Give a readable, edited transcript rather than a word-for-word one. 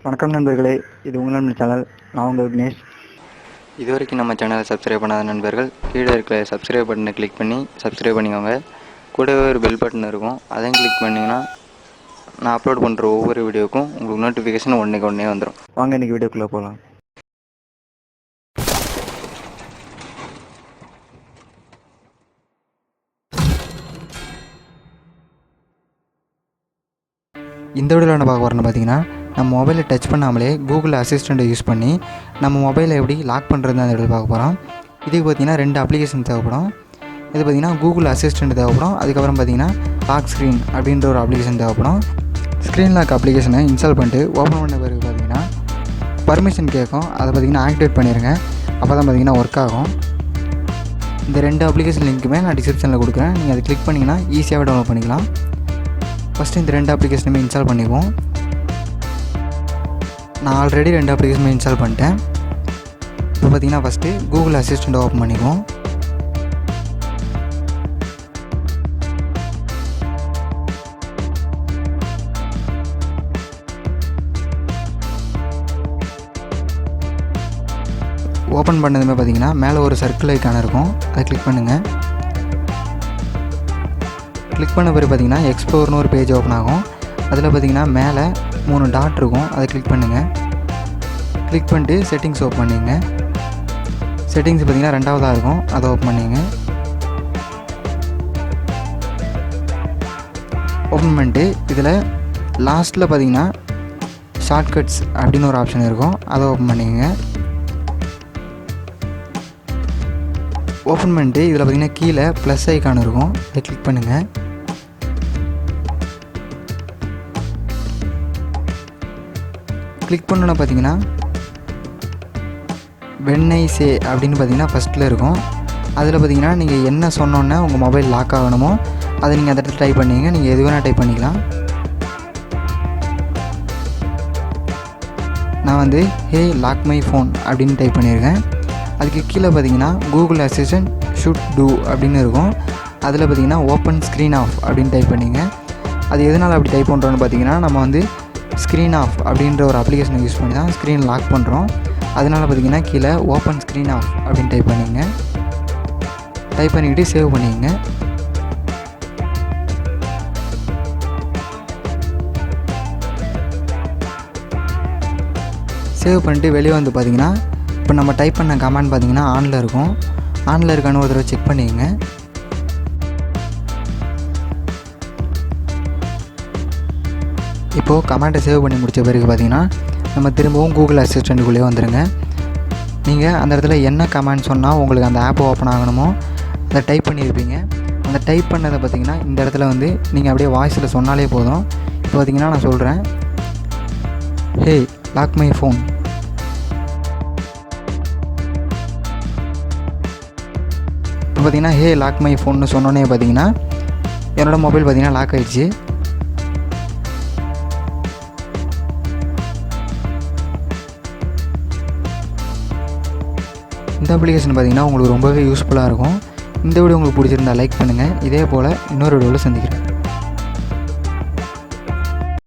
வணக்கம் நண்பர்களே, இது உங்கள் நண்பர் சேனல். நான் உங்கள் விக்னேஷ். இதுவரைக்கும் நம்ம சேனலை சப்ஸ்கிரைப் பண்ணாத நண்பர்கள் கீழே இருக்கிற சப்ஸ்கிரைப் பட்டனை கிளிக் பண்ணி சப்ஸ்கிரைப் பண்ணிக்கோங்க. கூடவே ஒரு பெல் பட்டன் இருக்கும், அதையும் கிளிக் பண்ணிங்கன்னா நான் அப்லோட் பண்ணுற ஒவ்வொரு வீடியோக்கும் உங்களுக்கு நோட்டிஃபிகேஷன் ஒன்றே வந்துடும். வாங்க இன்றைக்கி வீடியோக்குள்ளே போகலாம். இந்த வீடியோவில் என்ன பார்க்க போகிறோன்னு பார்த்தீங்கன்னா, நம்ம மொபைலை டச் பண்ணாமலே கூகுள் அசிஸ்டண்ட்டை யூஸ் பண்ணி நம்ம மொபைலை எப்படி லாக் பண்ணுறது அந்த வீடியோவில் பார்க்க போகிறோம். இதுக்கு பார்த்திங்கன்னா 2 அப்ளிகேஷன் தேவைப்படும். இது பார்த்திங்கன்னா கூகுள் அசிஸ்டண்ட் தேவைப்படும். அதுக்கப்புறம் பார்த்திங்கன்னா லாக் ஸ்க்ரீன் அப்படின்ற ஒரு அப்ளிகேஷன் தேவைப்படும். ஸ்க்ரீன் லாக் அப்ளிகேஷனை இன்ஸ்டால் பண்ணிட்டு ஓப்பன் பண்ண பிறகு பார்த்திங்கன்னா பர்மிஷன் கேட்கும். அதை பார்த்திங்கன்னா ஆக்டிவேட் பண்ணிடுங்க. அப்போ தான் பார்த்திங்கன்னா ஒர்க் ஆகும். இந்த 2 அப்ளிகேஷன் லிங்க்குமே நான் டிஸ்கிரிப்ஷனில் கொடுக்குறேன். நீங்கள் அதை கிளிக் பண்ணிங்கன்னா ஈஸியாகவே டவுன்லோட் பண்ணிக்கலாம். ஃபஸ்ட்டு இந்த 2 அப்ளிகேஷனுமே இன்ஸ்டால் பண்ணிக்குவோம். நான் ஆல்ரெடி 2 அப்ளிகேஷனுமே இன்ஸ்டால் பண்ணிட்டேன். இப்போ பார்த்திங்கன்னா ஃபஸ்ட்டு கூகுள் அசிஸ்டண்ட் ஓப்பன் பண்ணிக்குவோம். ஓப்பன் பண்ணதுமே பார்த்திங்கன்னா மேலே ஒரு சர்க்கிள் ஐக்கான இருக்கும், அதை கிளிக் பண்ணுங்கள். கிளிக் பண்ண பிறகு பார்த்திங்கன்னா எக்ஸ்ப்ளோர்னு ஒரு பேஜ் ஓப்பன் ஆகும். அதில் பார்த்திங்கன்னா மேலே 3 டாட் இருக்கும், அதை கிளிக் பண்ணுங்கள். கிளிக் பண்ணிட்டு செட்டிங்ஸ் ஓப்பன் பண்ணிங்க. செட்டிங்ஸ் பார்த்திங்கன்னா 2ஆவதாக இருக்கும், அதை ஓப்பன் பண்ணிங்க. ஓப்பன் பண்ணிட்டு இதில் லாஸ்ட்டில் பார்த்திங்கன்னா ஷார்ட்கட்ஸ் அப்படின்னு ஒரு ஆப்ஷன் இருக்கும், அதை ஓப்பன் பண்ணிங்க. ஓப்பன் பண்ணிட்டு இதில் பார்த்திங்கன்னா கீழே ப்ளஸ் ஐக்கான் இருக்கும், அதை கிளிக் பண்ணுங்கள். கிளிக் பண்ணோன்னா பார்த்தீங்கன்னா வென் ஐ சே அப்படின்னு பார்த்தீங்கன்னா ஃபஸ்ட்டில் இருக்கும். அதில் பார்த்தீங்கன்னா நீங்கள் என்ன சொன்னோன்னே உங்கள் மொபைல் லாக் ஆகணுமோ அதை நீங்கள் அந்த இடத்துல டைப் பண்ணிங்க. நீங்கள் எது வேணால் டைப் பண்ணிக்கலாம். நான் வந்து ஹே லாக் மை ஃபோன் அப்படின்னு டைப் பண்ணியிருக்கேன். அதுக்கு கீழே பார்த்தீங்கன்னா கூகுள் அசிஸ்டன்ட் ஷுட் டூ அப்படின்னு இருக்கும். அதில் பார்த்தீங்கன்னா ஓப்பன் ஸ்க்ரீன் ஆஃப் அப்படின்னு டைப் பண்ணிங்க. அது எதனால் அப்படி டைப் பண்ணுறோன்னு பார்த்தீங்கன்னா, நம்ம வந்து ஸ்க்ரீன் ஆஃப் அப்படின்ற ஒரு அப்ளிகேஷனை யூஸ் பண்ணி தான் ஸ்க்ரீன் லாக் பண்ணுறோம். அதனால் பார்த்திங்கன்னா கீழே ஓப்பன் ஸ்க்ரீன் ஆஃப் அப்படின்னு டைப் பண்ணிங்க. டைப் பண்ணிக்கிட்டு சேவ் பண்ணிங்க. சேவ் பண்ணிட்டு வெளியே வந்து பார்த்திங்கன்னா இப்போ நம்ம டைப் பண்ண கமெண்ட் பார்த்திங்கன்னா ஆனில் இருக்கும். ஆனில் இருக்கான்னு ஒரு தடவை செக் பண்ணிங்க. இப்போது கமெண்ட்டை சேவ் பண்ணி முடித்த பிறகு பார்த்திங்கன்னா நம்ம திரும்பவும் கூகுள் அசிஸ்டண்ட்டுக்குள்ளே வந்துடுங்க. நீங்கள் அந்த இடத்துல என்ன கமெண்ட் சொன்னால் உங்களுக்கு அந்த ஆப் ஓப்பன் ஆகணுமோ அதை டைப் பண்ணியிருப்பீங்க. அந்த டைப் பண்ணதை பார்த்திங்கன்னா இந்த இடத்துல வந்து நீங்கள் அப்படியே வாய்ஸில் சொன்னாலே போதும். இப்போ பார்த்திங்கன்னா நான் சொல்கிறேன், ஹே லாக் மை ஃபோன். இப்போ பார்த்திங்கன்னா ஹே லாக் மை ஃபோன்னு சொன்னோன்னே பார்த்திங்கன்னா என்னோடய மொபைல் பார்த்திங்கன்னா லாக் ஆகிடுச்சு. இந்த அப்ளிகேஷன் பார்த்திங்கன்னா உங்களுக்கு ரொம்பவே யூஸ்ஃபுல்லாக இருக்கும். இந்த வீடியோ உங்களுக்கு பிடிச்சிருந்தா லைக் பண்ணுங்கள். இதே போல் இன்னொரு வீடியோவில் சந்திக்கிறேன்.